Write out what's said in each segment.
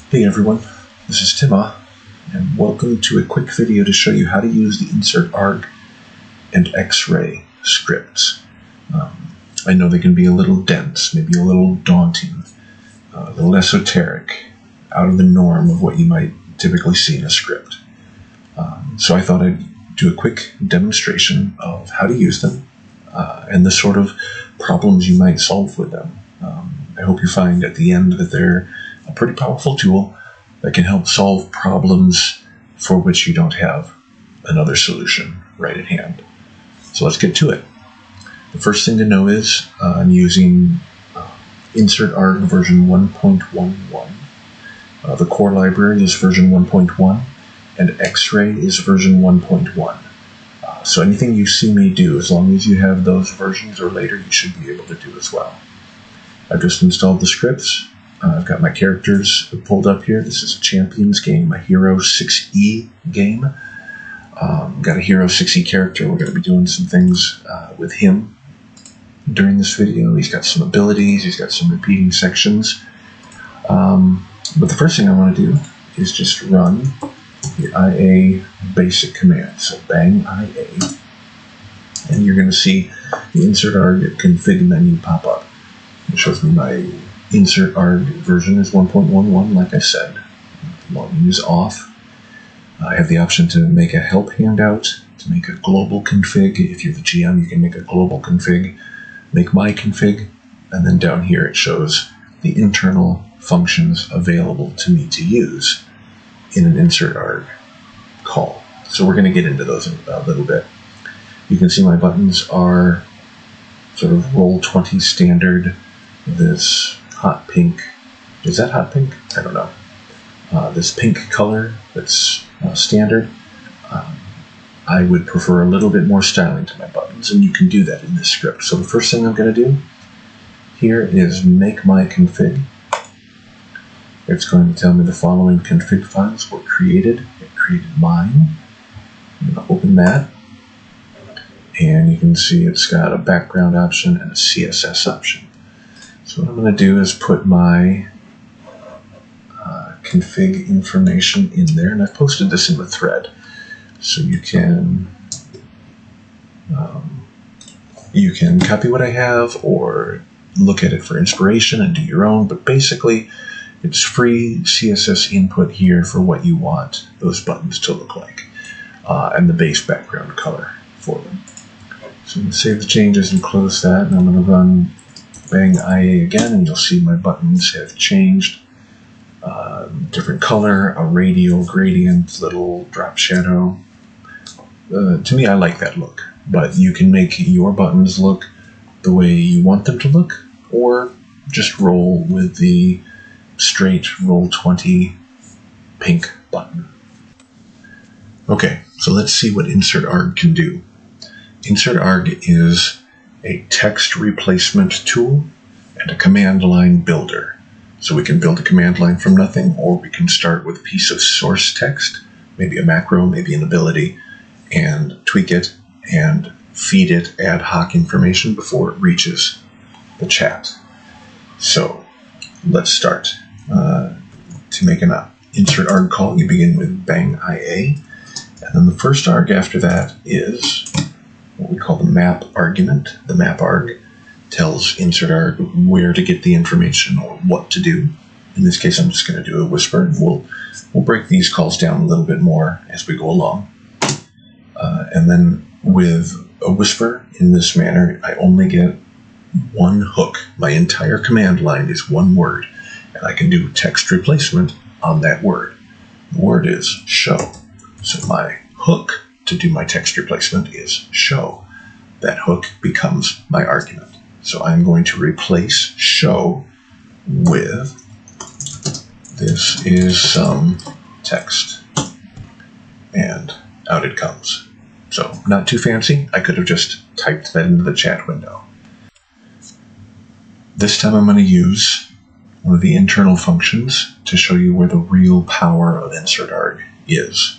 Hey everyone, this is Tima, and welcome to a quick video to show you how to use the InsertArg and X-ray scripts. I know they can be a little dense, maybe a little daunting, a little esoteric, out of the norm of what you might typically see in a script. So I thought I'd do a quick demonstration of how to use them and the sort of problems you might solve with them. I hope you find at the end that they're a pretty powerful tool that can help solve problems for which you don't have another solution right at hand. So let's get to it. The first thing to know is I'm using InsertArg version 1.11. The core library is version 1.1, and X-ray is version 1.1. So anything you see me do, as long as you have those versions or later, you should be able to do as well. I've just installed the scripts. I've got my characters pulled up here. This is a Champions game, a Hero 6E game. Got a Hero 6E character. We're going to be doing some things with him during this video. He's got some abilities. He's got some repeating sections. But the first thing I want to do is just run the IA basic command. So bang IA. And you're going to see the InsertArg config menu pop up. It shows me my InsertArg version is 1.11, like I said. Volume is off. I have the option to make a help handout, to make a global config. If you're the GM, you can make a global config, make my config, and then down here it shows the internal functions available to me to use in an InsertArg call. So we're going to get into those in a little bit. You can see my buttons are sort of Roll20 standard. This hot pink, is that hot pink? I don't know. This pink color that's standard. I would prefer a little bit more styling to my buttons, and you can do that in this script. So the first thing I'm going to do here is make my config. It's going to tell me the following config files were created. It created mine. I'm going to open that, and you can see it's got a background option and a CSS option. So what I'm going to do is put my config information in there, and I've posted this in the thread, so you can copy what I have or look at it for inspiration and do your own. But basically, it's free CSS input here for what you want those buttons to look like, and the base background color for them. So I'm going to save the changes and close that, and I'm going to run bang IA again, and you'll see my buttons have changed. Different color, a radial gradient, little drop shadow. To me, I like that look, but you can make your buttons look the way you want them to look, or just roll with the straight Roll20 pink button. Okay, so let's see what InsertArg can do. InsertArg is a text replacement tool and a command line builder. So we can build a command line from nothing, or we can start with a piece of source text, maybe a macro, maybe an ability, and tweak it and feed it ad hoc information before it reaches the chat. So let's start. To make an InsertArg call, you begin with bang IA, and then the first arg after that is what we call the map argument. The map arg tells InsertArg where to get the information or what to do. In this case, I'm just going to do a whisper, and we'll break these calls down a little bit more as we go along. And then with a whisper in this manner, I only get one hook. My entire command line is one word, and I can do text replacement on that word. The word is show. So my hook to do my text replacement is show. That hook becomes my argument. So I'm going to replace show with this is some text, and out it comes. So not too fancy. I could have just typed that into the chat window. This time I'm going to use one of the internal functions to show you where the real power of InsertArg is.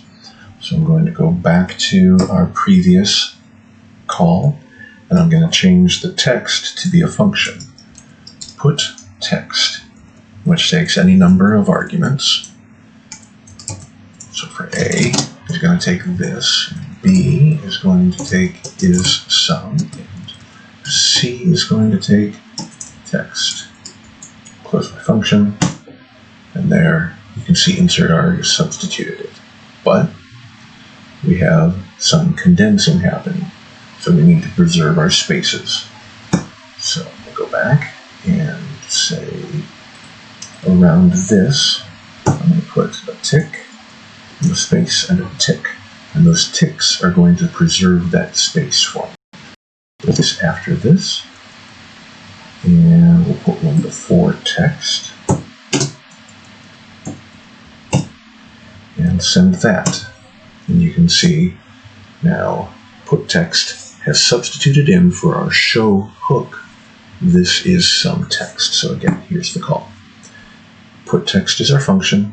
So I'm going to go back to our previous call, and I'm going to change the text to be a function. Put text which takes any number of arguments. So for A is going to take this, B is going to take is sum, and C is going to take text. Close my function, and there you can see InsertArg has substituted it. But we have some condensing happening, so we need to preserve our spaces. So we'll go back and say around this, I'm going to put a tick, and a space, and a tick. And those ticks are going to preserve that space for me. Put this after this, and we'll put one before text, and send that. And you can see now put text has substituted in for our show hook. This is some text. So again, here's the call. Put text is our function.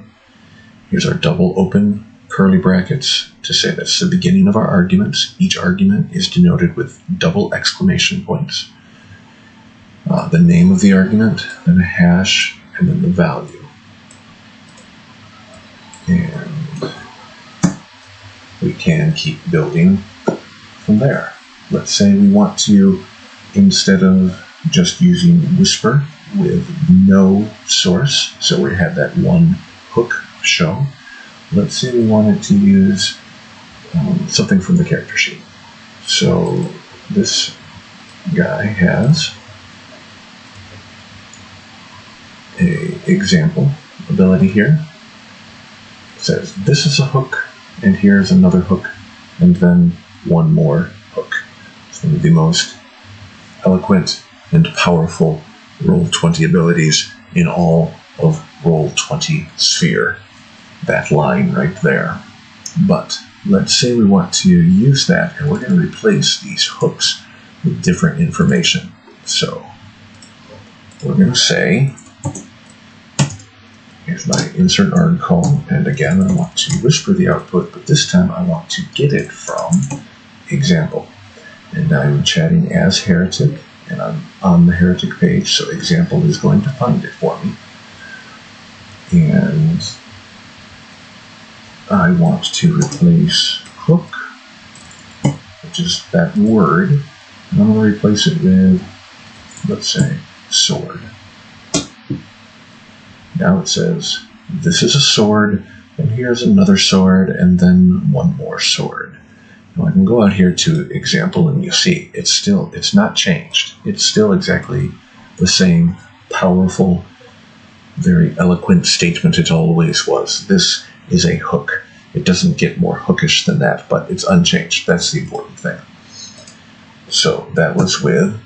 Here's our double open curly brackets to say that's the beginning of our arguments. Each argument is denoted with double exclamation points. The name of the argument, then a hash, and then the value. And we can keep building from there. Let's say we want to, instead of just using whisper with no source, so we have that one hook show, let's say we wanted to use something from the character sheet. So this guy has a example ability here. It says this is a hook, and here's another hook, and then one more hook. It's one of the most eloquent and powerful Roll20 abilities in all of Roll20 Sphere. That line right there. But let's say we want to use that, and we're going to replace these hooks with different information. So we're going to say, here's my InsertArg call, and again I want to whisper the output, but this time I want to get it from example. And I'm chatting as Heretic, and I'm on the Heretic page, so example is going to find it for me. And I want to replace hook, which is that word, and I'm going to replace it with, let's say, sword. Now it says, this is a sword, and here's another sword, and then one more sword. Now I can go out here to example, and you see, it's not changed. It's still exactly the same powerful, very eloquent statement it always was. This is a hook. It doesn't get more hookish than that, but it's unchanged. That's the important thing. So that was with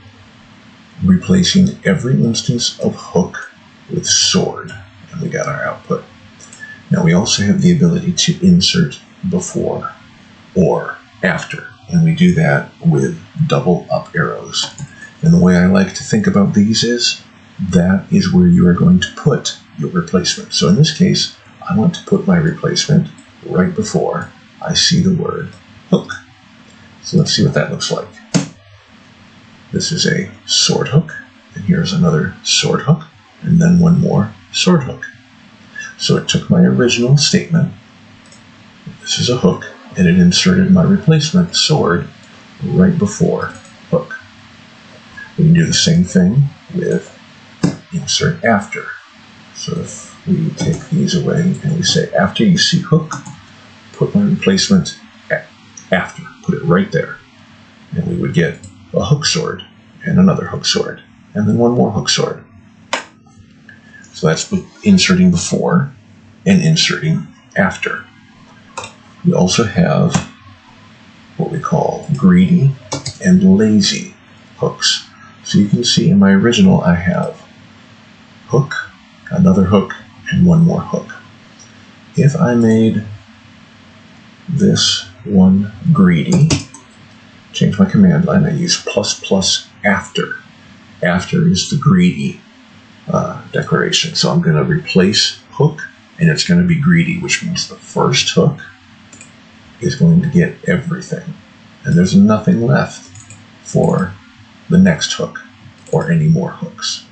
replacing every instance of hook with sword, and we got our output. Now we also have the ability to insert before or after, and we do that with double up arrows. And the way I like to think about these is, that is where you are going to put your replacement. So in this case, I want to put my replacement right before I see the word hook. So let's see what that looks like. This is a sword hook, and here's another sword hook, and then one more sword hook. So it took my original statement, this is a hook, and it inserted my replacement sword right before hook. We can do the same thing with insert after. So if we take these away and we say after you see hook, put my replacement after, put it right there, and we would get a hook sword and another hook sword and then one more hook sword. So that's inserting before and inserting after. We also have what we call greedy and lazy hooks. So you can see in my original I have hook, another hook, and one more hook. If I made this one greedy, change my command line, I use ++ after. After is the greedy declaration. So I'm going to replace hook, and it's going to be greedy, which means the first hook is going to get everything. And there's nothing left for the next hook or any more hooks.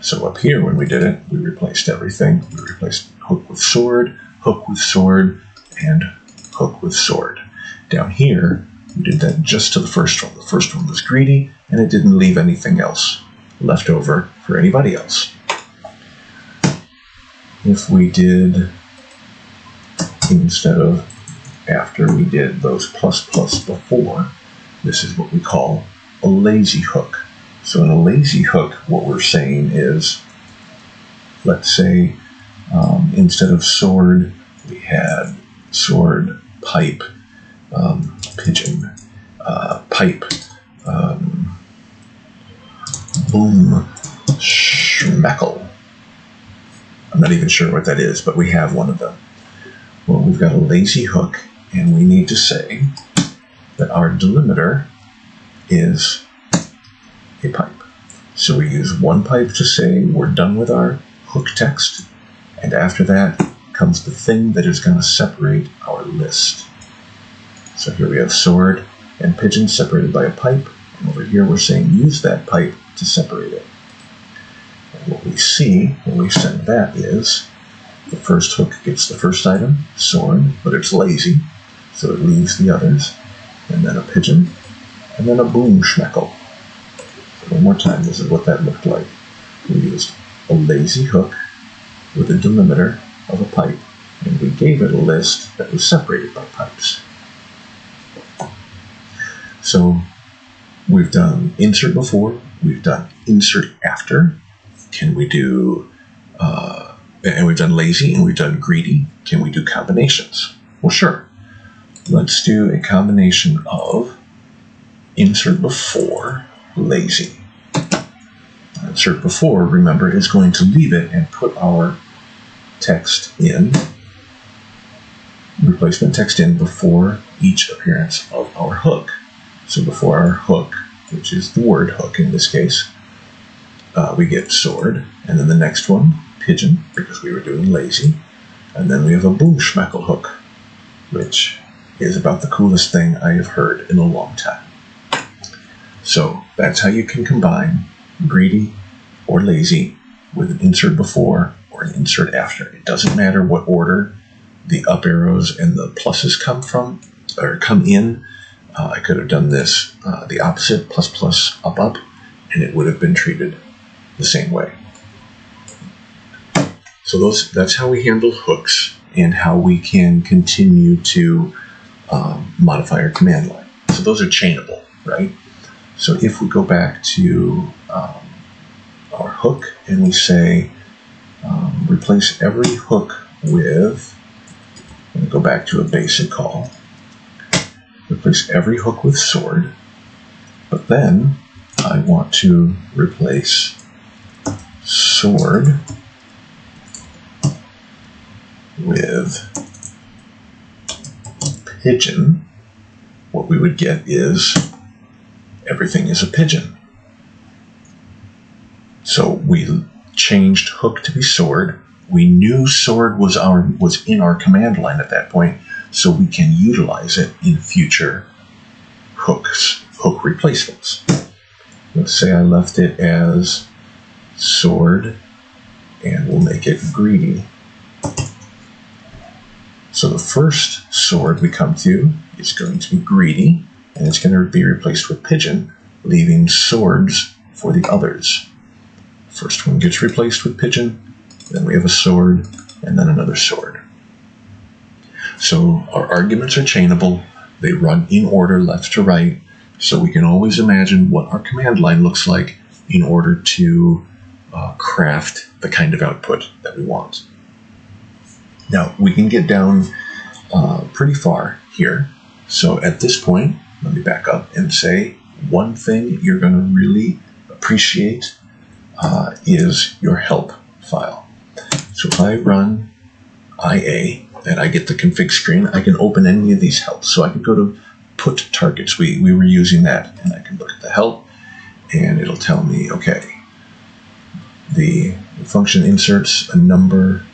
So up here, when we did it, we replaced everything. We replaced hook with sword, and hook with sword. Down here, we did that just to the first one. The first one was greedy, and it didn't leave anything else left over for anybody else. If we did, instead of after we did those plus before, this is what we call a lazy hook. So in a lazy hook, what we're saying is, let's say instead of sword, we had sword, pipe, pigeon, pipe, boom, schmeckle. I'm not even sure what that is, but we have one of them. Well, we've got a lazy hook, and we need to say that our delimiter is a pipe. So we use one pipe to say we're done with our hook text, and after that comes the thing that is going to separate our list. So here we have sword and pigeon separated by a pipe, and over here we're saying use that pipe to separate it. And what we see when we send that is the first hook gets the first item, sword, but it's lazy, so it leaves the others, and then a pigeon, and then a boom schmeckle. So one more time, this is what that looked like. We used a lazy hook with a delimiter of a pipe, and we gave it a list that was separated by pipes. So we've done insert before, we've done insert after. Can we do, and we've done lazy and we've done greedy. Can we do combinations? Well, sure. Let's do a combination of insert before, lazy. Insert before, remember, is going to leave it and put our text in, replacement text in before each appearance of our hook. So before our hook, which is the word hook in this case, we get sword, and then the next one, pigeon, because we were doing lazy, and then we have a boom schmeckle hook, which is about the coolest thing I have heard in a long time. So that's how you can combine greedy or lazy with an insert before or an insert after. It doesn't matter what order the up arrows and the pluses come from or come in. I could have done this the opposite, plus, up, and it would have been treated the same way. So that's how we handle hooks and how we can continue to modify our command line. So those are chainable, right? So if we go back to our hook and we say replace every hook with, I'm going to go back to a basic call, replace every hook with sword, but then I want to replace sword with pigeon. What we would get is everything is a pigeon. So we changed hook to be sword. We knew sword was in our command line at that point, so we can utilize it in future hook replacements. Let's say I left it as sword, and we'll make it greedy. So the first sword we come to is going to be greedy, and it's going to be replaced with pigeon, leaving swords for the others. First one gets replaced with pigeon, then we have a sword, and then another sword. So our arguments are chainable. They run in order left to right, so we can always imagine what our command line looks like in order to craft the kind of output that we want. Now, we can get down pretty far here. So at this point, let me back up and say one thing you're going to really appreciate is your help file. So if I run IA and I get the config screen, I can open any of these helps. So I can go to put targets. We were using that, and I can look at the help, and it'll tell me, okay, the function inserts a number.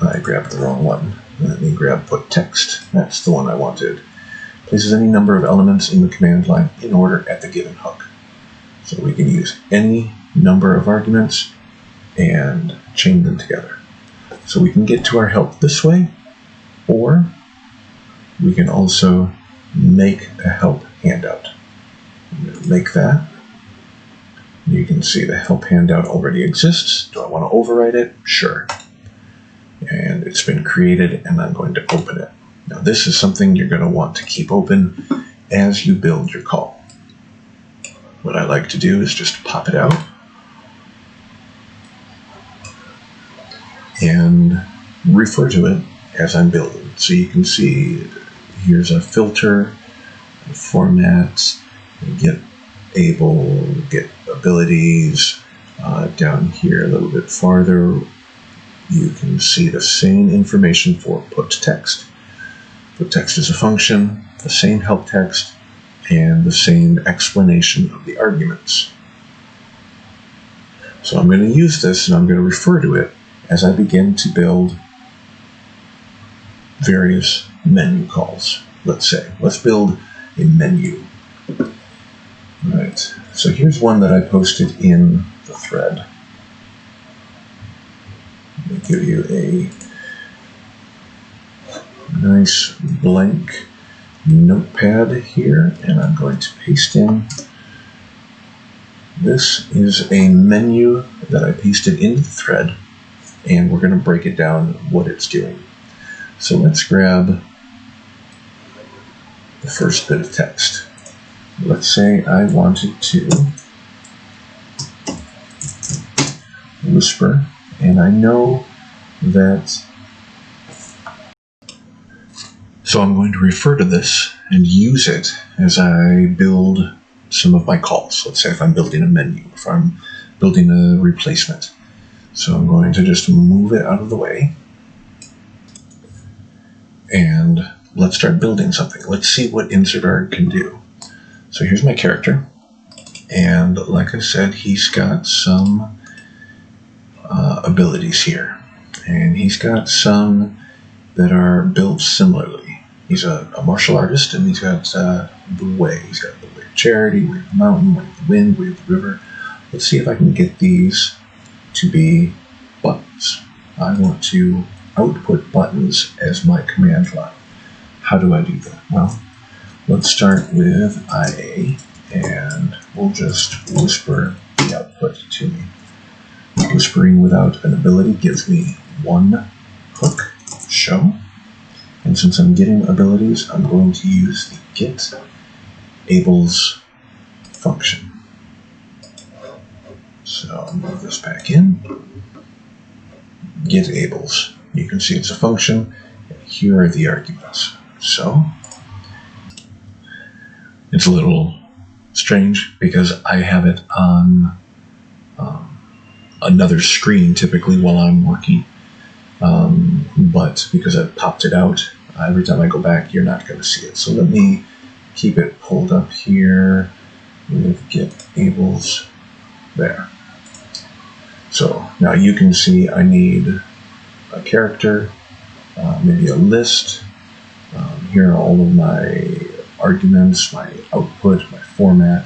I grabbed the wrong one. Let me grab put text. That's the one I wanted. Places any number of elements in the command line in order at the given hook. So we can use any number of arguments and chain them together. So we can get to our help this way, or we can also make a help handout. I'm going to make that. You can see the help handout already exists. Do I want to overwrite it? Sure. And it's been created, and I'm going to open it. Now this is something you're going to want to keep open as you build your call. What I like to do is just pop it out and refer to it as I'm building. So you can see here's a filter, format, get able, get abilities. Down here a little bit farther, you can see the same information for put text. Put text is a function, the same help text, and the same explanation of the arguments. So I'm going to use this and I'm going to refer to it as I begin to build various menu calls. Let's say, let's build a menu. All right, so here's one that I posted in the thread. Let me give you a nice blank notepad here, and I'm going to paste in. This is a menu that I pasted into the thread, and we're going to break it down what it's doing. So let's grab the first bit of text. Let's say I wanted to whisper, and I know that. So I'm going to refer to this and use it as I build some of my calls. Let's say if I'm building a menu, if I'm building a replacement. So I'm going to just move it out of the way. And let's start building something. Let's see what InsertArg can do. So here's my character. And like I said, he's got some abilities here. And he's got some that are built similarly. He's a martial artist, and he's got the way. He's got the way of charity, way of the mountain, way of the wind, way of the river. Let's see if I can get these to be buttons. I want to output buttons as my command line. How do I do that? Well, let's start with IA, and we'll just whisper the output to me. Whispering without an ability gives me one hook, show. And since I'm getting abilities, I'm going to use the get ables function. So I'll move this back in. Get ables. You can see it's a function. And here are the arguments. So it's a little strange because I have it on another screen typically while I'm working. But because I've popped it out, every time I go back, you're not going to see it. So let me keep it pulled up here with get ables there. So now you can see I need a character, maybe a list. Here are all of my arguments, my output, my format.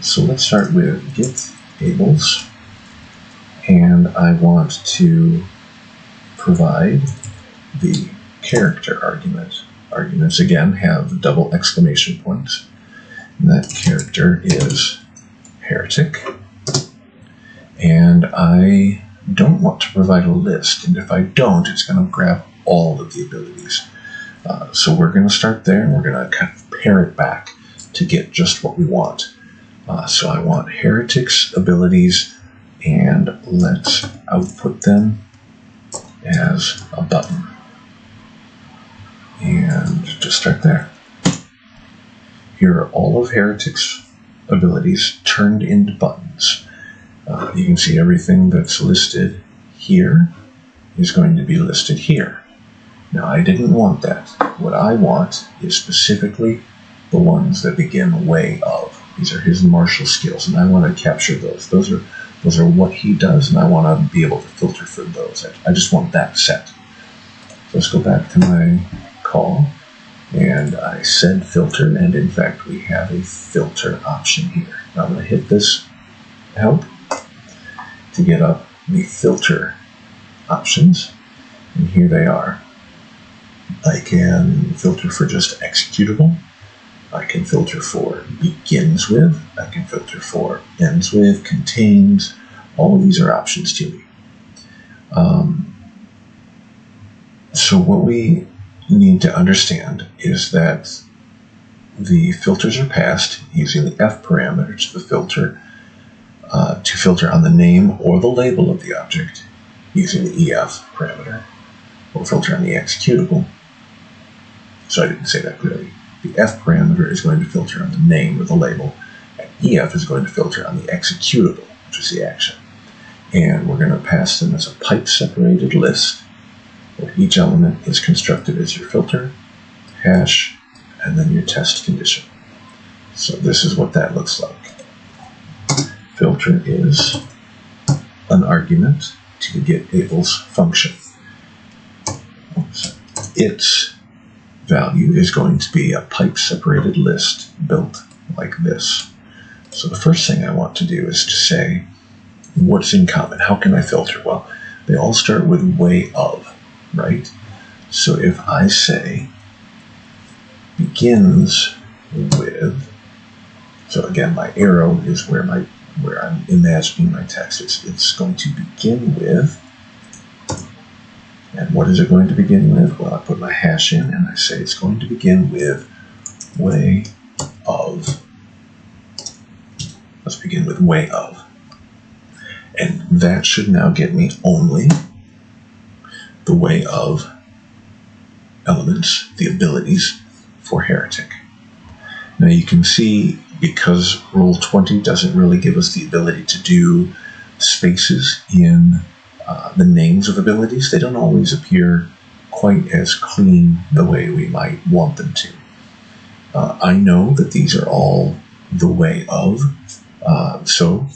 So let's start with get ables, and I want to provide the character argument. Arguments again have double exclamation points. And that character is heretic. And I don't want to provide a list. And if I don't, it's going to grab all of the abilities. So we're going to start there, and we're going to kind of pare it back to get just what we want. So I want heretic's abilities, and let's output them as a button. And just start there. Here are all of heretic's abilities turned into buttons. You can see everything that's listed here is going to be listed here. Now I didn't want that. What I want is specifically the ones that begin way of. These are his martial skills, and I want to capture those. Those are what he does, and I want to be able to filter for those. I just want that set. So let's go back to my call, and I said filter, and in fact we have a filter option here. Now I'm going to hit this help, to get up the filter options, and here they are. I can filter for just executable. I can filter for begins with. I can filter for ends with, contains. All of these are options to me. So what we need to understand is that the filters are passed using the F parameter to the filter to filter on the name or the label of the object using the EF parameter, or filter on the executable. So I didn't say that clearly. The F parameter is going to filter on the name or the label, and EF is going to filter on the executable, which is the action. And we're going to pass them as a pipe-separated list, where each element is constructed as your filter, hash, and then your test condition. So this is what that looks like. Filter is an argument to getAble's function. Its value is going to be a pipe-separated list built like this. So the first thing I want to do is to say, what's in common? How can I filter? Well, they all start with way of, right? So if I say begins with, so again, my arrow is where I'm imagining my text. It's going to begin with, and what is it going to begin with? Well, I put my hash in and I say it's going to begin with way of. Let's begin with way of. And that should now get me only the way of elements, the abilities for heretic. Now you can see, because Roll20 doesn't really give us the ability to do spaces in the names of abilities, they don't always appear quite as clean the way we might want them to. I know that these are all the way of, so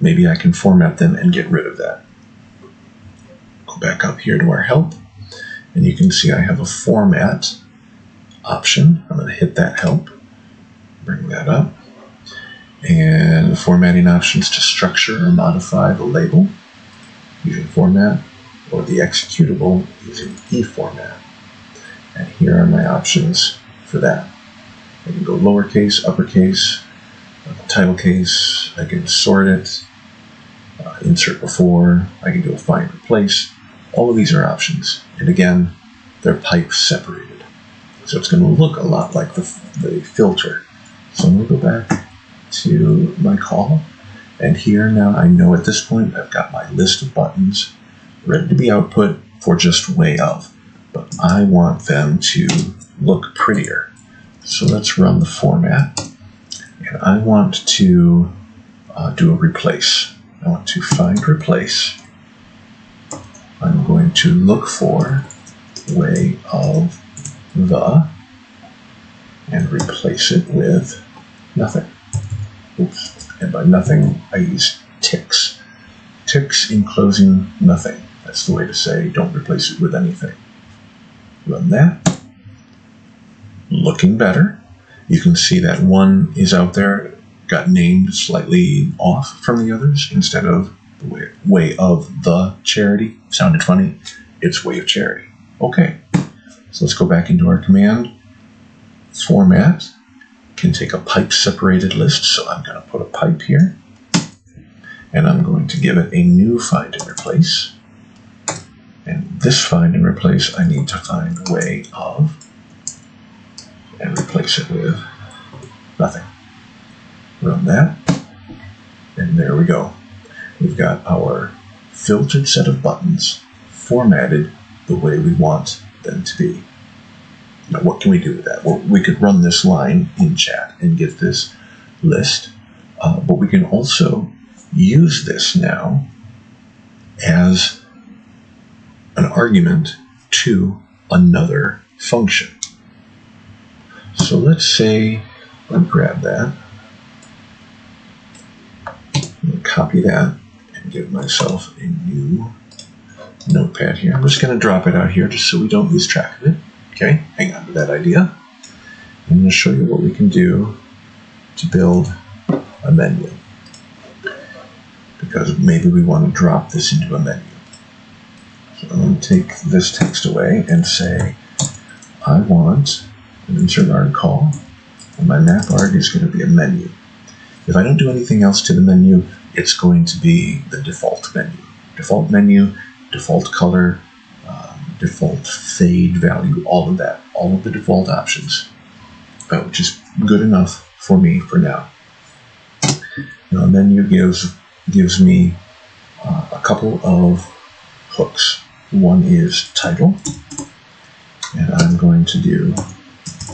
maybe I can format them and get rid of that. Go back up here to our help, and you can see I have a format option. I'm going to hit that help, bring that up, and the formatting options to structure or modify the label using format, or the executable using eFormat. And here are my options for that. I can go lowercase, uppercase, title case, I can sort it, insert before, I can do a find replace. All of these are options. And again, they're pipe separated. So it's going to look a lot like the filter. So I'm going to go back to my call. And here now I know at this point I've got my list of buttons ready to be output for just way of. But I want them to look prettier. So let's run the format. And I want to do a replace. I want to find replace. I'm going to look for way of the and replace it with nothing. Oops. And by nothing, I use ticks. Ticks enclosing nothing. That's the way to say don't replace it with anything. Run that. Looking better. You can see that one is out there, got named slightly off from the others instead of the way of the charity. Sounded funny. It's way of charity. Okay. So let's go back into our command. Format can take a pipe separated list, so I'm going to put a pipe here, and I'm going to give it a new find and replace. And this find and replace, I need to find way of and replace it with nothing. Run that, and there we go. We've got our filtered set of buttons formatted the way we want them to be. Now, what can we do with that? Well, we could run this line in chat and get this list, but we can also use this now as an argument to another function. So let's say, let me grab that, copy that, and give myself a new notepad here. I'm just going to drop it out here just so we don't lose track of it. Okay, hang on to that idea. I'm going to show you what we can do to build a menu. because maybe we want to drop this into a menu. So I'm going to take this text away and say, I want an InsertArg call, and my map.arg is going to be a menu. If I don't do anything else to the menu, it's going to be the default menu. Default menu, default color, default fade value, all of that, all of the default options, which is good enough for me for now. Now, a menu gives me a couple of hooks. One is title, and I'm going to do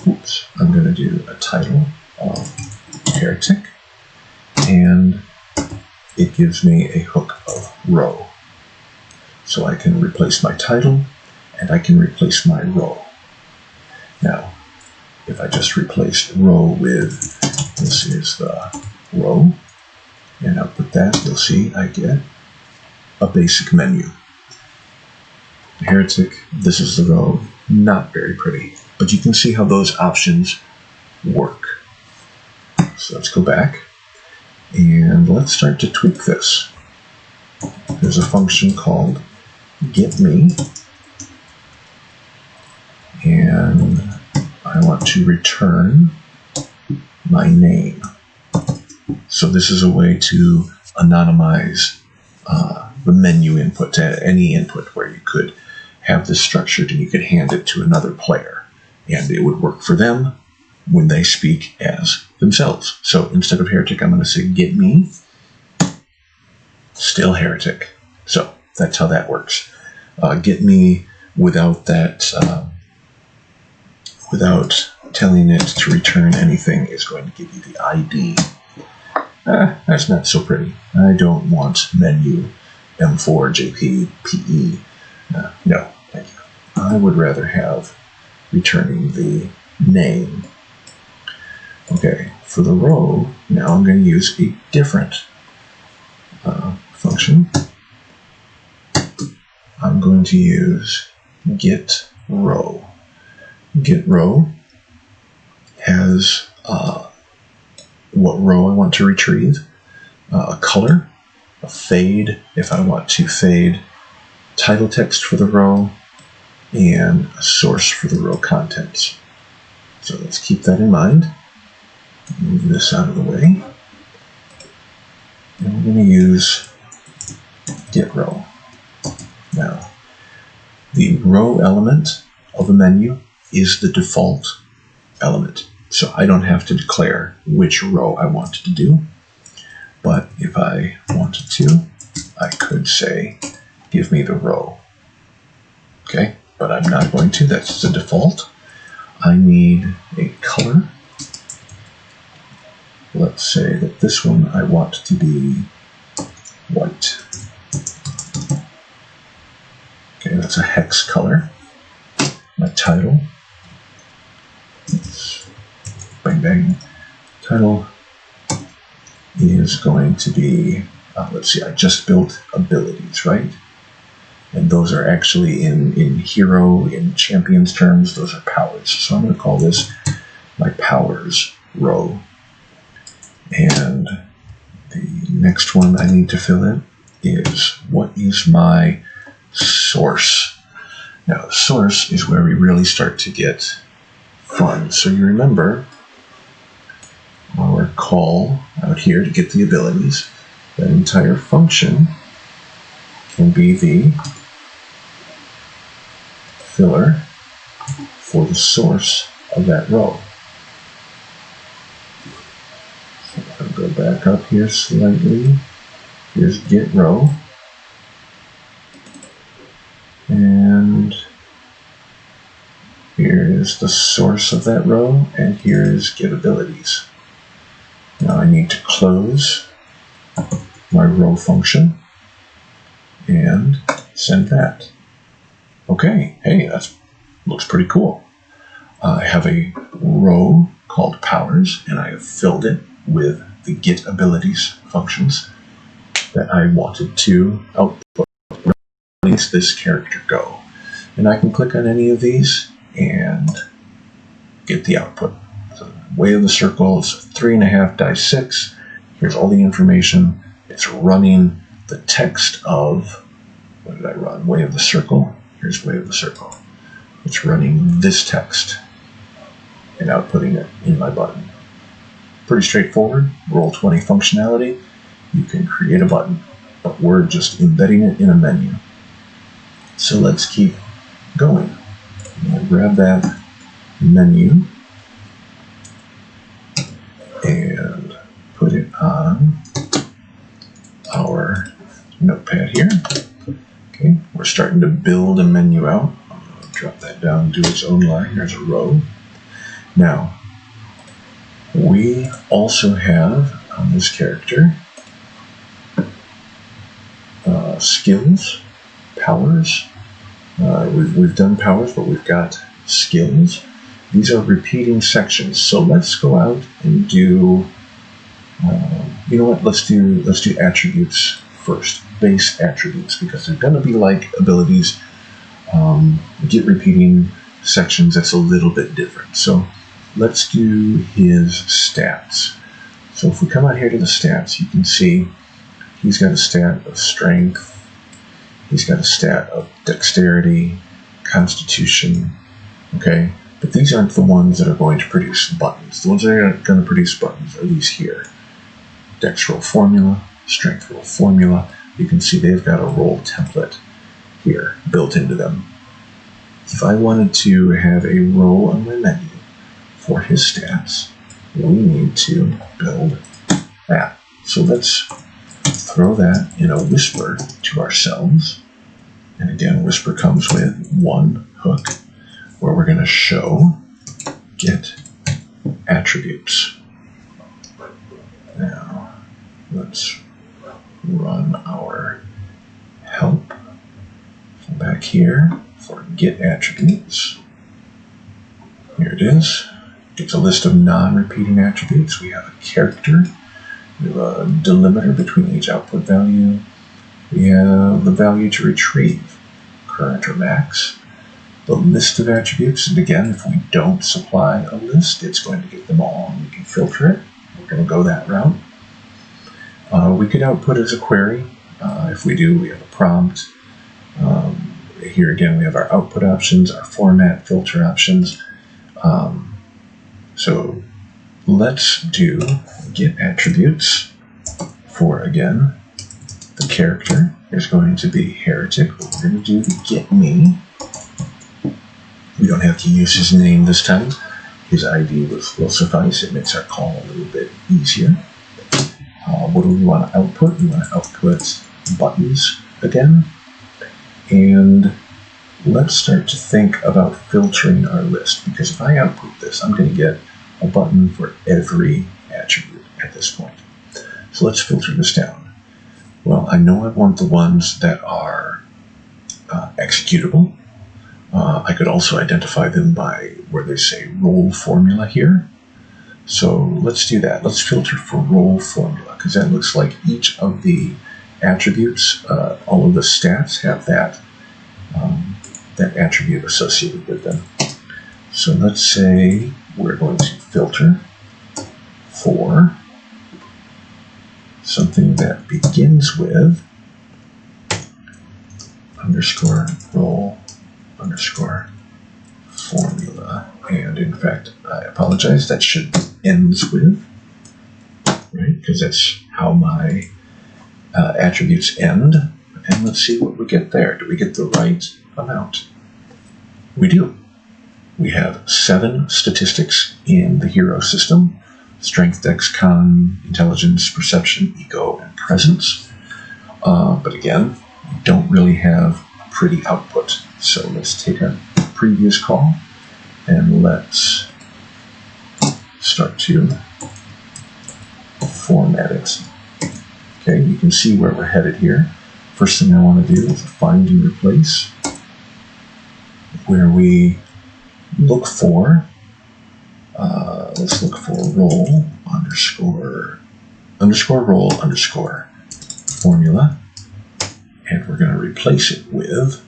a title of heretic, and it gives me a hook of row. So I can replace my title, and I can replace my row. Now, if I just replaced row with, this is the row, and output that, you'll see I get a basic menu. Heretic, this is the row, not very pretty, but you can see how those options work. So let's go back, and let's start to tweak this. There's a function called getMe, and I want to return my name. So this is a way to anonymize the menu input to any input, where you could have this structured and you could hand it to another player, and it would work for them when they speak as themselves. So instead of heretic, I'm going to say getMe, still heretic. So that's how that works. GetMe without that, without telling it to return anything, is going to give you the ID. That's not so pretty. I don't want menu M4 JP PE. No, thank you. I would rather have returning the name. Okay, for the row, now I'm going to use a different function. I'm going to use getRow. GetRow has what row I want to retrieve, a color, a fade if I want to fade title text for the row, and a source for the row contents. So let's keep that in mind. Move this out of the way. And we're going to use getRow. Now, the row element of a menu is the default element. So I don't have to declare which row I want to do. But if I wanted to, I could say, give me the row. Okay, but I'm not going to. That's the default. I need a color. Let's say that this one I want to be white. Okay, that's a hex color. My title. Bang, bang. Title is going to be, let's see, I just built abilities, right? And those are actually in hero, in champions terms, those are powers. So I'm going to call this my powers row. And the next one I need to fill in is, what is my source? Now, the source is where we really start to get fun. So you remember our call out here to get the abilities. That entire function can be the filler for the source of that row. So I'll go back up here slightly. Here's getRow. And here is the source of that row, and here is getAbilities. Now I need to close my row function and send that. Okay, hey, that looks pretty cool. I have a row called powers, and I have filled it with the getAbilities functions that I wanted to output. Where does this character go? And I can click on any of these and get the output. So way of the circle is 3.5 die 6. Here's all the information. It's running the text of, what did I run? Way of the Circle. Here's Way of the Circle. It's running this text and outputting it in my button. Pretty straightforward. Roll20 functionality. You can create a button, but we're just embedding it in a menu. So let's keep going. We'll grab that menu and put it on our notepad here. Okay, we're starting to build a menu out. I'm going to drop that down to its own line. There's a row. Now, we also have on this character skills, powers. We've done powers, but we've got skills. These are repeating sections. So let's go out and do. You know what? Let's do attributes first. Base attributes, because they're going to be like abilities. Get repeating sections. That's a little bit different. So let's do his stats. So if we come out here to the stats, you can see he's got a stat of strength. He's got a stat of dexterity, constitution. Okay, but these aren't the ones that are going to produce buttons. The ones that are going to produce buttons are these here. Dex roll formula, strength roll formula. You can see they've got a roll template here built into them. If I wanted to have a row on my menu for his stats, we need to build that. So let's throw that in a whisper to ourselves. And again, whisper comes with one hook where we're going to show get attributes. Now, let's run our help back here for get attributes. Here it is. It's a list of non-repeating attributes. We have a character. We have a delimiter between each output value. We have the value to retrieve, current or max. The list of attributes, and again, if we don't supply a list, it's going to get them all, and we can filter it. We're going to go that route. We could output as a query. If we do, we have a prompt. Here again, we have our output options, our format, filter options. So let's do get attributes for, again, the character is going to be heretic, but we're going to do the get me. We don't have to use his name this time. His ID will suffice. It makes our call a little bit easier. What do we want to output? We want to output buttons again. And let's start to think about filtering our list, because if I output this, I'm going to get a button for every attribute at this point. So let's filter this down. Well, I know I want the ones that are executable. I could also identify them by where they say roll formula here. So let's do that. Let's filter for roll formula, because that looks like each of the attributes, all of the stats have that attribute associated with them. So let's say we're going to filter for something that begins with underscore roll underscore formula. And in fact, I apologize, that should be ends with, right? Because that's how my attributes end. And let's see what we get there. Do we get the right amount? We do. We have 7 statistics in the hero system: strength, dex, con, intelligence, perception, ego, and presence. But again, we don't really have a pretty output. So let's take our previous call and let's start to format it. Okay, you can see where we're headed here. First thing I want to do is find and replace, where we look for, let's look for roll underscore roll underscore formula, and we're going to replace it with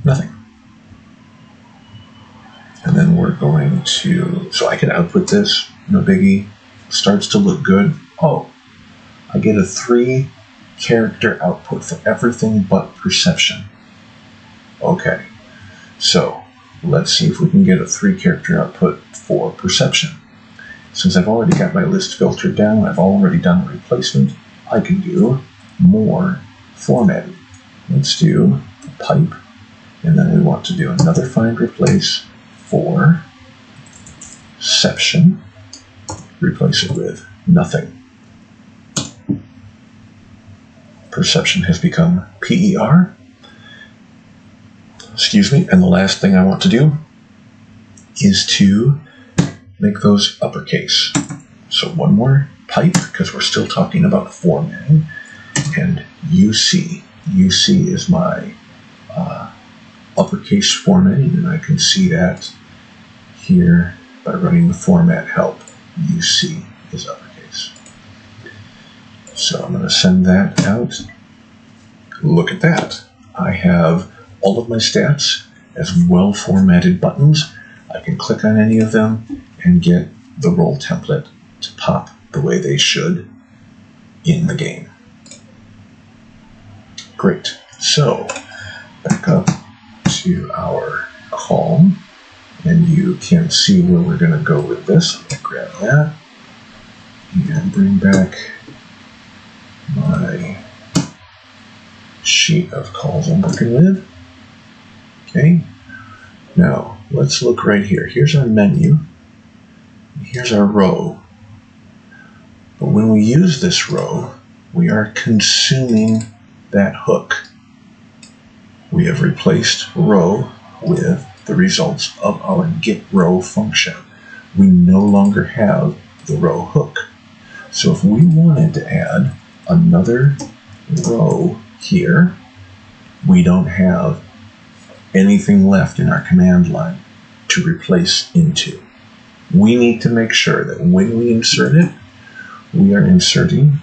nothing. And then we're going to, so I can output this, no biggie, starts to look good. Oh, I get a 3 character output for everything but perception. Okay, so let's see if we can get a 3-character output for perception. Since I've already got my list filtered down, I've already done a replacement, I can do more formatting. Let's do a pipe, and then we want to do another find replace for perception. Replace it with nothing. Perception has become PER. Excuse me. And the last thing I want to do is to make those uppercase. So one more pipe, because we're still talking about formatting. And UC. UC is my uppercase formatting, and I can see that here by running the format help. UC is uppercase. So I'm going to send that out. Look at that. I have all of my stats as well formatted buttons. I can click on any of them and get the roll template to pop the way they should in the game. Great. So back up to our call, and you can see where we're going to go with this. I'm going to grab that and bring back my sheet of calls I'm working with. Okay, now let's look right here. Here's our menu. Here's our row. But when we use this row, we are consuming that hook. We have replaced row with the results of our getRow function. We no longer have the row hook. So if we wanted to add another row here, we don't have anything left in our command line to replace into. We need to make sure that when we insert it, we are inserting,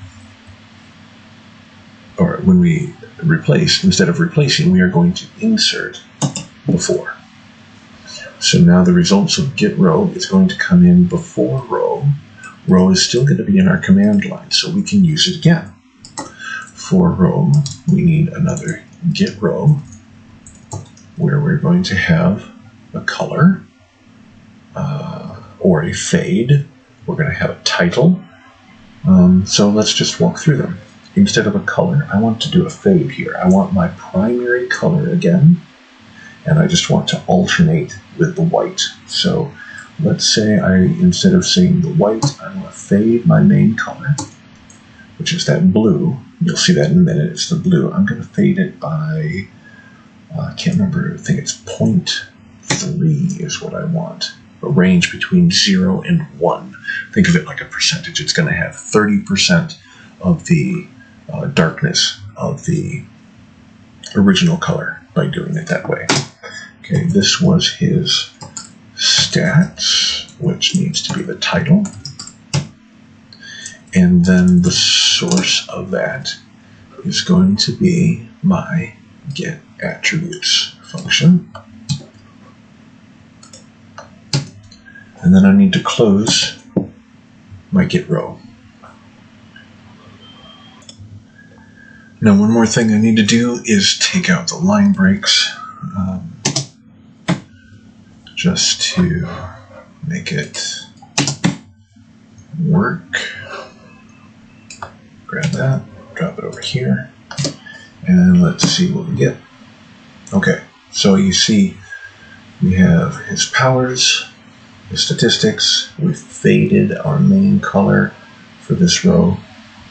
or when we replace, instead of replacing, we are going to insert before. So now the results of getRow is going to come in before row. Row is still going to be in our command line, so we can use it again. For row, we need another getRow, where we're going to have a color or a fade. We're going to have a title. So let's just walk through them. Instead of a color, I want to do a fade here. I want my primary color again, and I just want to alternate with the white. So let's say instead of saying the white, I want to fade my main color, which is that blue. You'll see that in a minute. It's the blue. I'm going to fade it by, I can't remember, I think it's 0.3 is what I want. A range between 0 and 1. Think of it like a percentage. It's going to have 30% of the darkness of the original color by doing it that way. Okay, this was his stats, which needs to be the title. And then the source of that is going to be my getAttributes function. And then I need to close my getRow. Now, one more thing I need to do is take out the line breaks, just to make it work. Grab that, drop it over here, and let's see what we get. Okay, so you see we have his powers, his statistics. We've faded our main color for this row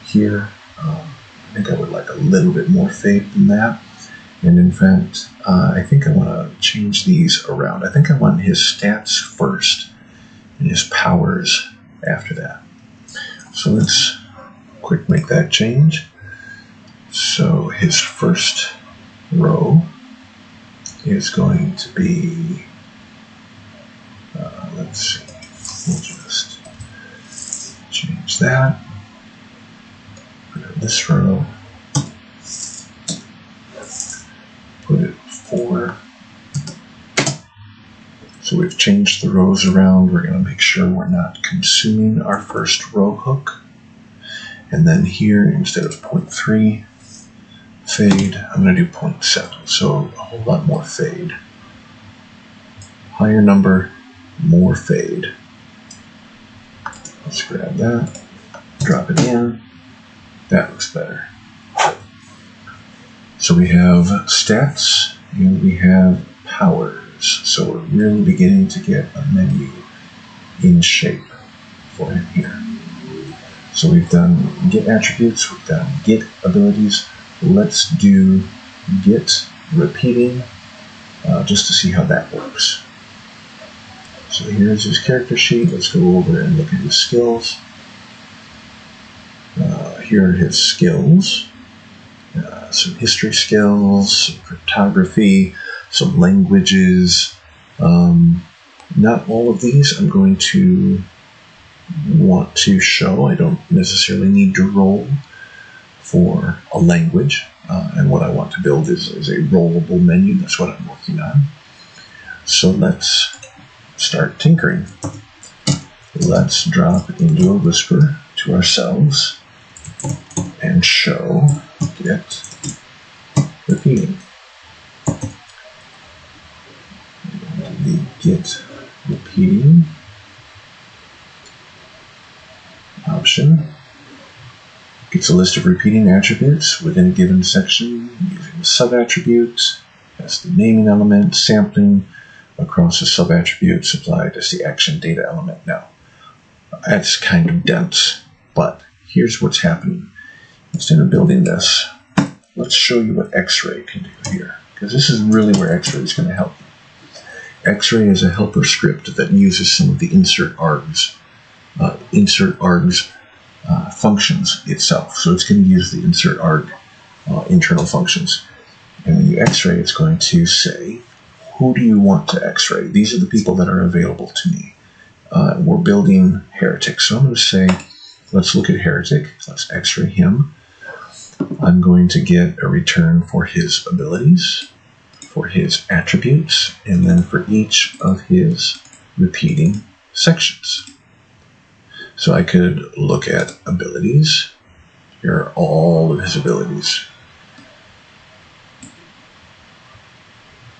here. I think I would like a little bit more fade than that. And in fact, I think I want to change these around. I think I want his stats first and his powers after that. So let's quick make that change. So his first row is going to be, let's see, we'll just change that. Put in this row, put it 4. So we've changed the rows around. We're going to make sure we're not consuming our first row hook. And then here, instead of 0.3, fade, I'm going to do 0.7, so a whole lot more fade. Higher number, more fade. Let's grab that, drop it in. That looks better. So we have stats and we have powers. So we're really beginning to get a menu in shape for him here. So we've done get attributes, we've done get abilities. Let's do get repeating just to see how that works. So here's his character sheet. Let's go over and look at his skills. Here are his skills. Some history skills, some cryptography, some languages. Not all of these I'm going to want to show. I don't necessarily need to roll for a language. And what I want to build is a rollable menu. That's what I'm working on. So let's start tinkering. Let's drop into a whisper to ourselves and show get repeating. The get repeating option gets a list of repeating attributes within a given section using the sub-attributes as the naming element, sampling across the sub-attributes applied as the action data element. Now, that's kind of dense, but here's what's happening. Instead of building this, let's show you what X-Ray can do here, because this is really where X-Ray is going to help you. X-Ray is a helper script that uses some of the InsertArg's functions itself. So it's going to use the InsertArg internal functions. And when you X-Ray, it's going to say, who do you want to X-Ray? These are the people that are available to me. We're building Heretic. So I'm going to say, let's look at Heretic. Let's X-ray him. I'm going to get a return for his abilities, for his attributes, and then for each of his repeating sections. So I could look at abilities. Here are all of his abilities.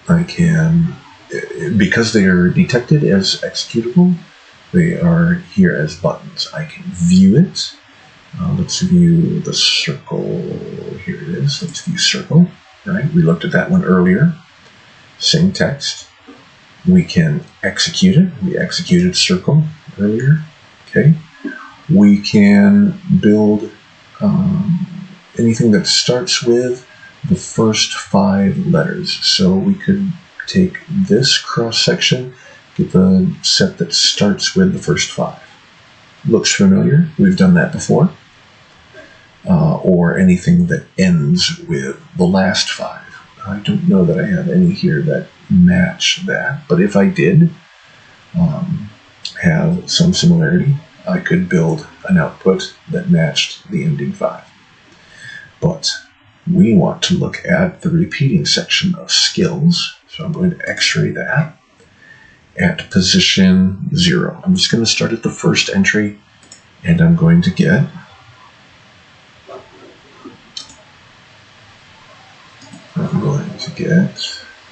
I can, because they are detected as executable, they are here as buttons. I can view it. Let's view the circle. Here it is. Let's view circle. Right? We looked at that one earlier. Same text. We can execute it. We executed circle earlier. Okay. We can build anything that starts with the first 5 letters. So we could take this cross section, get the set that starts with the first 5. Looks familiar. We've done that before. Or anything that ends with the last 5. I don't know that I have any here that match that, but if I did have some similarity, I could build an output that matched the ending 5. But we want to look at the repeating section of skills, so I'm going to X-ray that at position 0. I'm just going to start at the first entry, and I'm going to get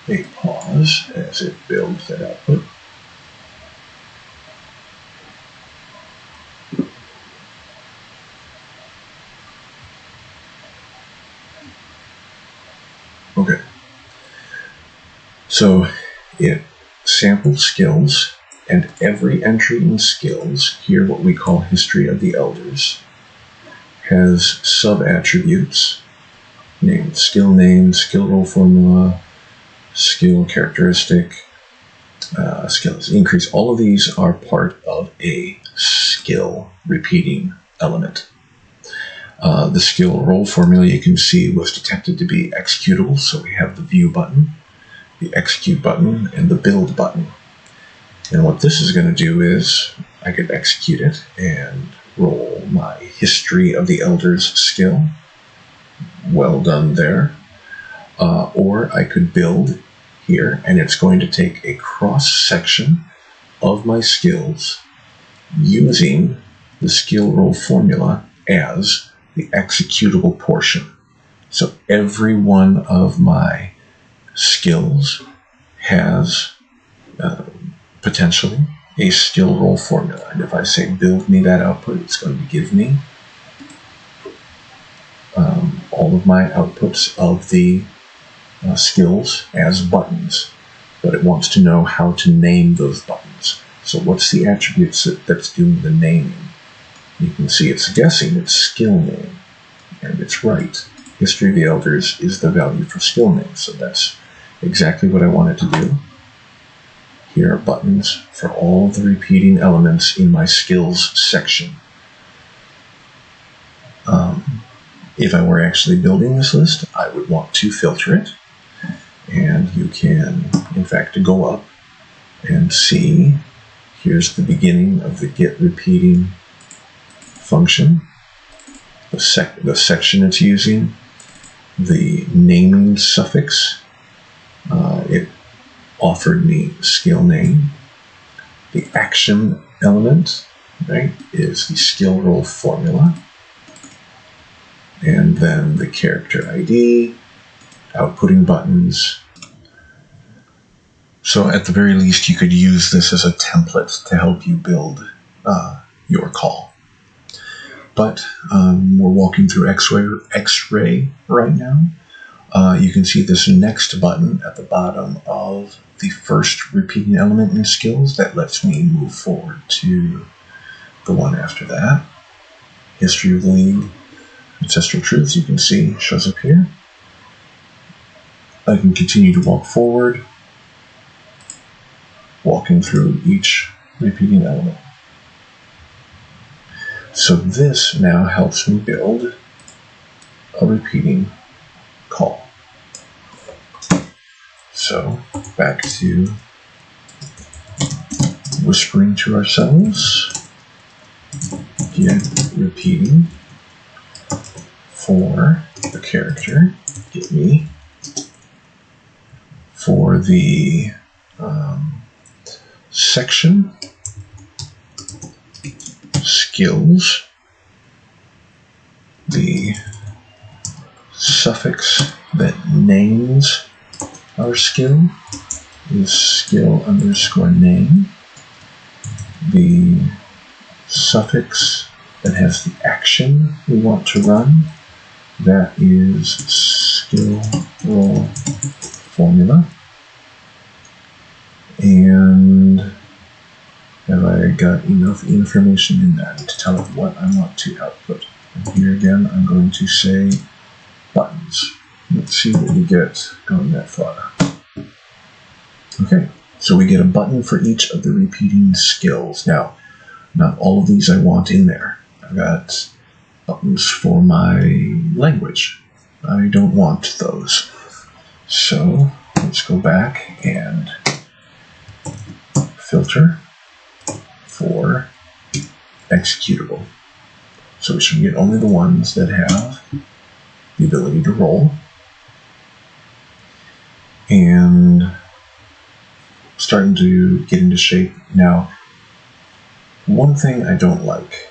a pause as it builds that output. Okay. So it samples skills, and every entry in skills, here what we call history of the elders, has sub-attributes named skill name, skill roll formula, skill characteristic, skills increase. All of these are part of a skill repeating element. The skill roll formula, you can see, was detected to be executable, so we have the view button, the execute button, and the build button. And what this is going to do is I could execute it and roll my history of the elders skill. Well done there. Or I could build here, and it's going to take a cross section of my skills using the skill roll formula as the executable portion. So every one of my skills has potentially a skill roll formula. And if I say build me that output, it's going to give me all of my outputs of the skills as buttons. But it wants to know how to name those buttons. So what's the attributes that's doing the naming? You can see it's guessing its skill name. And it's right. History of the Elders is the value for skill name. So that's exactly what I wanted to do. Here are buttons for all of the repeating elements in my skills section. If I were actually building this list, I would want to filter it. And you can, in fact, go up and see, here's the beginning of the get repeating function, the section it's using, the naming suffix. It offered me skill name. The action element, right, is the skill roll formula. And then the character ID, outputting buttons. So at the very least, you could use this as a template to help you build your call. But we're walking through X-ray right now. You can see this next button at the bottom of the first repeating element in skills that lets me move forward to the one after that. History of the League, Ancestral Truths, you can see shows up here. I can continue to walk forward, walking through each repeating element. So this now helps me build a repeating call. So back to whispering to ourselves, get repeating for the character, get me, for the section, skills, the suffix that names our skill is skill underscore name. The suffix that has the action we want to run, that is skill roll formula. And have I got enough information in that to tell it what I want to output? And here again, I'm going to say buttons. Let's see what we get going that far. Okay, so we get a button for each of the repeating skills. Now, not all of these I want in there. I've got buttons for my language. I don't want those. So let's go back and filter for executable. So we should get only the ones that have the ability to roll. And starting to get into shape. Now, one thing I don't like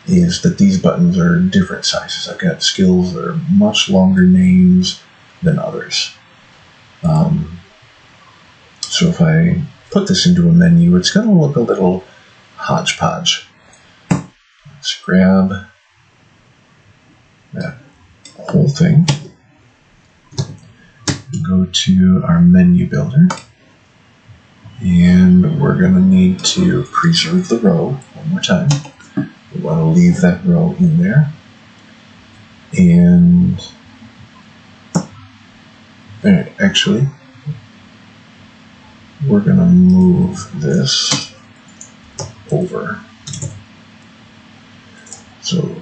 is that these buttons are different sizes. I've got skills that are much longer names than others. So if I put this into a menu, it's going to look a little hodgepodge. Let's grab that whole thing, go to our menu builder, and we're going to need to preserve the row one more time. We want to leave that row in there. And actually, we're going to move this over. So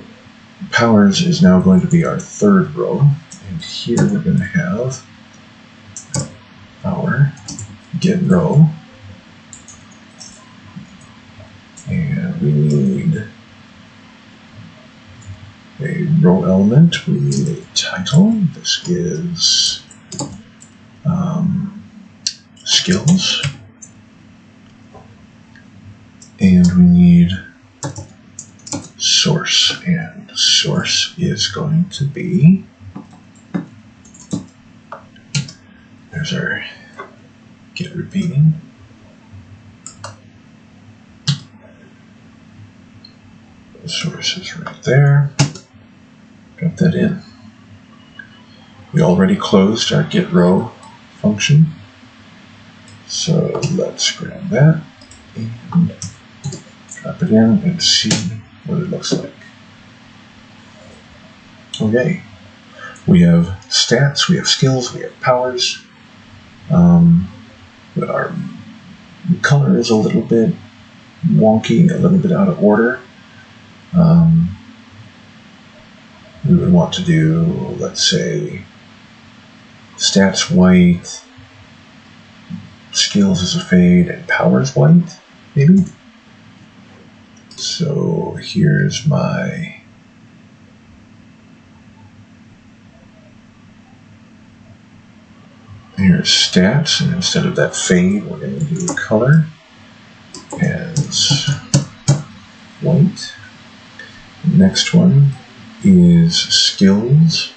powers is now going to be our third row. And here we're going to have our get row. And we need a row element. We need a title. This is skills. And we need source. And source is going to be There's our get repeating. The source is right there. Got that in. We already closed our get row function. So let's grab that and drop it in and see what it looks like. Okay. We have stats, we have skills, we have powers. Our color is a little bit wonky, a little bit out of order. We would want to do, let's say, stats white, skills is a fade, and powers white, maybe? So here's my here's stats, and instead of that fade, we're going to do color as white. The next one is skills.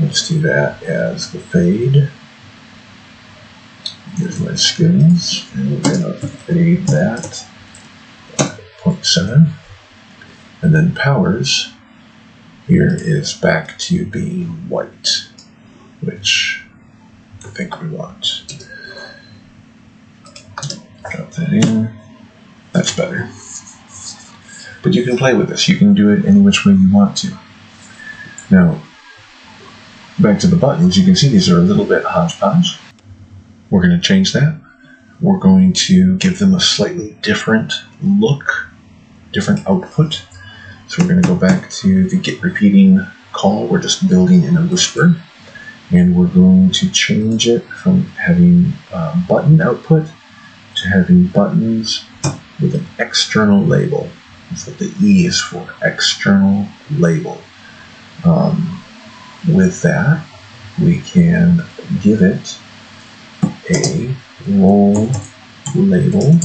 Let's do that as the fade. Here's my skills, and we're going to fade that at 0.7. And then powers, here is back to being white, which I think we want. Drop that in. That's better. But you can play with this. You can do it any which way you want to. Now, back to the buttons. You can see these are a little bit hodgepodge. We're going to change that. We're going to give them a slightly different look, different output. So we're going to go back to the get repeating call. We're just building in a whisper. And we're going to change it from having button output to having buttons with an external label. That's what the E is for, external label. With that, we can give it a roll label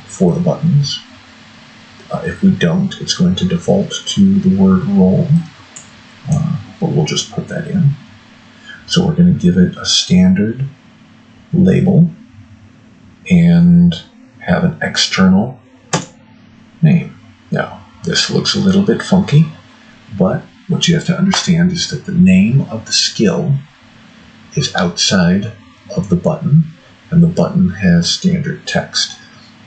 for the buttons. If we don't, it's going to default to the word roll. But we'll just put that in. So we're going to give it a standard label and have an external name. Now, this looks a little bit funky, but what you have to understand is that the name of the skill is outside of the button, and the button has standard text.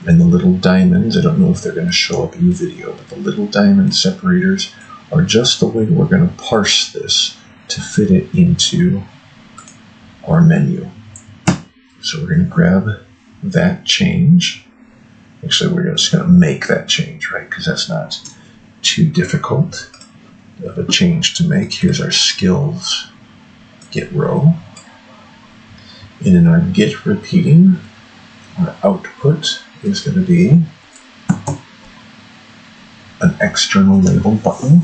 And the little diamonds, I don't know if they're going to show up in the video, but the little diamond separators are just the way we're going to parse this to fit it into our menu. So we're going to grab that change. Actually, we're just going to make that change, right? Because that's not too difficult of a change to make. Here's our skills get row. And in our get repeating, our output is going to be an external label button.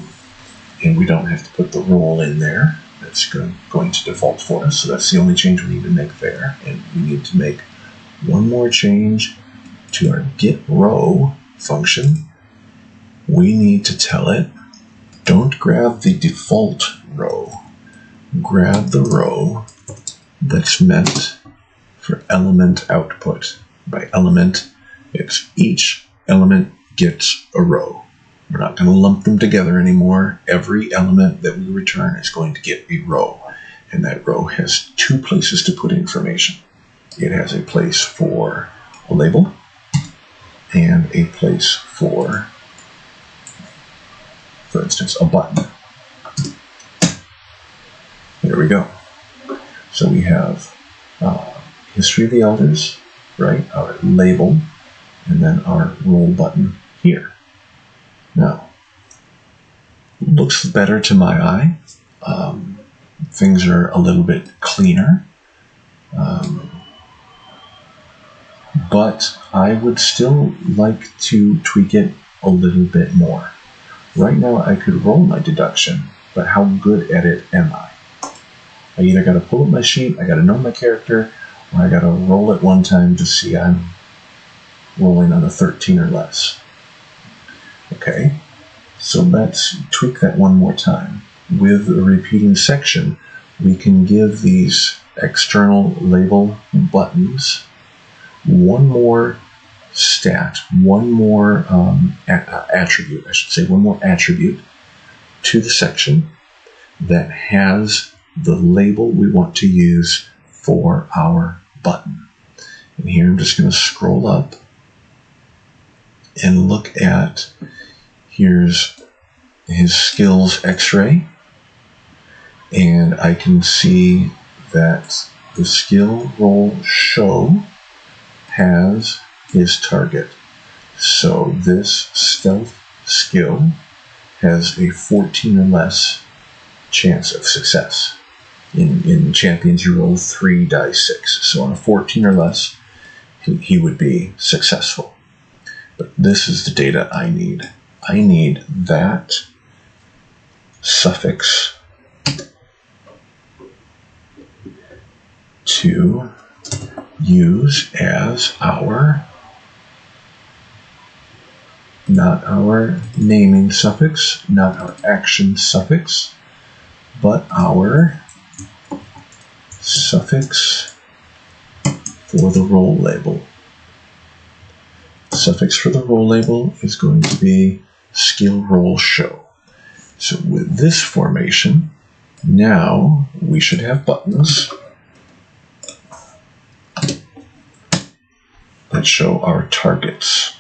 And we don't have to put the roll in there. That's going to default for us. So that's the only change we need to make there. And we need to make one more change to our get row function. We need to tell it, don't grab the default row. Grab the row that's meant for element output. By element, it's each element gets a row. We're not going to lump them together anymore. Every element that we return is going to get a row. And that row has two places to put information. It has a place for a label and a place for instance, a button. There we go. So we have history of the elders, right? Our label, and then our roll button here. Now, looks better to my eye. Things are a little bit cleaner. But I would still like to tweak it a little bit more. Right now I could roll my deduction, but how good at it am I? I either got to pull up my sheet, I got to know my character, or I got to roll it one time to see I'm rolling on a 13 or less. Okay, so let's tweak that one more time. With a repeating section, we can give these external label buttons, one more stat, one more attribute, I should say, one more attribute to the section that has the label we want to use for our button. And here I'm just going to scroll up and look at, here's his skills X-ray, and I can see that the skill roll show has his target. So this stealth skill has a 14 or less chance of success. In champions, you roll 3 die 6. So on a 14 or less, he would be successful. But this is the data I need. I need that suffix to use as our, not our naming suffix, not our action suffix, but our suffix for the role label. The suffix for the role label is going to be skill roll show. So with this formation, now we should have buttons that show our targets.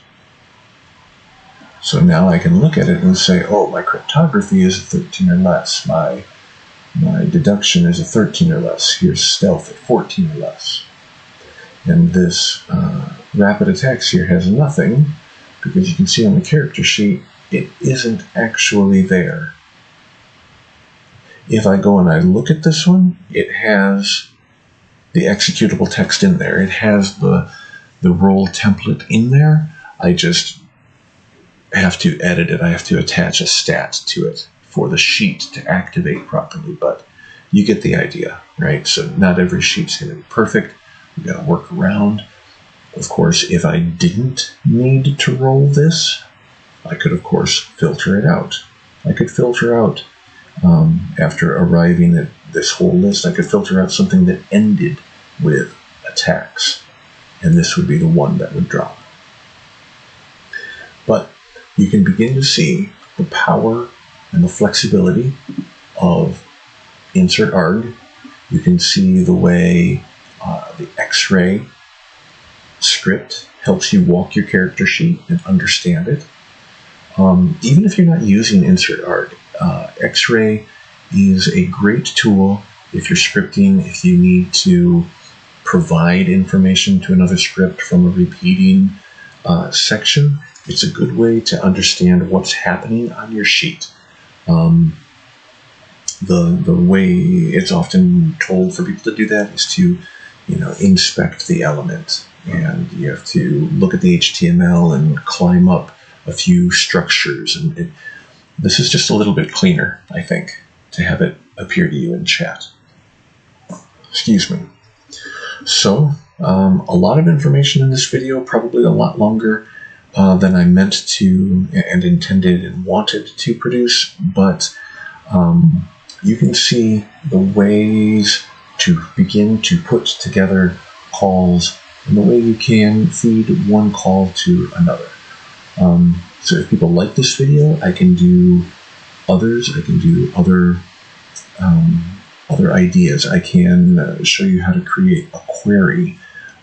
So now I can look at it and say, oh, my cryptography is a 13 or less. My deduction is a 13 or less. Here's stealth at 14 or less. And this rapid attacks here has nothing, because you can see on the character sheet, it isn't actually there. If I go and I look at this one, it has the executable text in there. It has the role template in there. I just have to edit it. I have to attach a stat to it for the sheet to activate properly, but you get the idea, right? So not every sheet's going to be perfect. We've got to work around. Of course, if I didn't need to roll this, I could, of course, filter it out. I could filter out, after arriving at this whole list, I could filter out something that ended with attacks, and this would be the one that would drop. But you can begin to see the power and the flexibility of InsertArg. You can see the way the X-ray script helps you walk your character sheet and understand it. Even if you're not using InsertArg, X-ray is a great tool if you're scripting, if you need to provide information to another script from a repeating section. It's a good way to understand what's happening on your sheet. The way it's often told for people to do that is to, inspect the element, and you have to look at the HTML and climb up a few structures. And this is just a little bit cleaner, I think, to have it appear to you in chat. Excuse me. So, a lot of information in this video, probably a lot longer than I meant to and intended and wanted to produce, but you can see the ways to begin to put together calls and the way you can feed one call to another. So if people like this video, I can do others. I can do other ideas. I can show you how to create a query.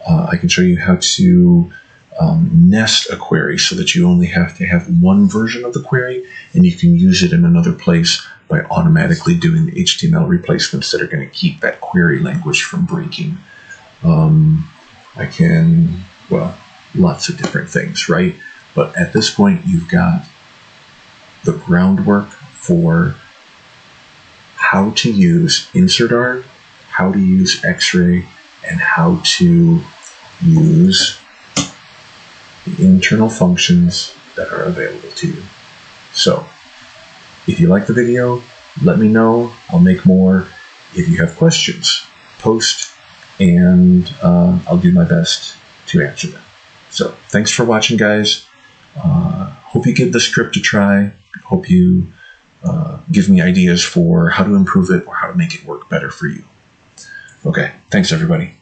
I can show you how to nest a query so that you only have to have one version of the query, and you can use it in another place by automatically doing the HTML replacements that are going to keep that query language from breaking. I can, well, lots of different things, right? But at this point, you've got the groundwork for how to use InsertArg, how to use X-ray, and how to use the internal functions that are available to you. So, if you like the video, let me know. I'll make more. If you have questions, post, and I'll do my best to answer them. So, thanks for watching, guys. Hope you give the script a try. Hope you give me ideas for how to improve it or how to make it work better for you. Okay, thanks everybody.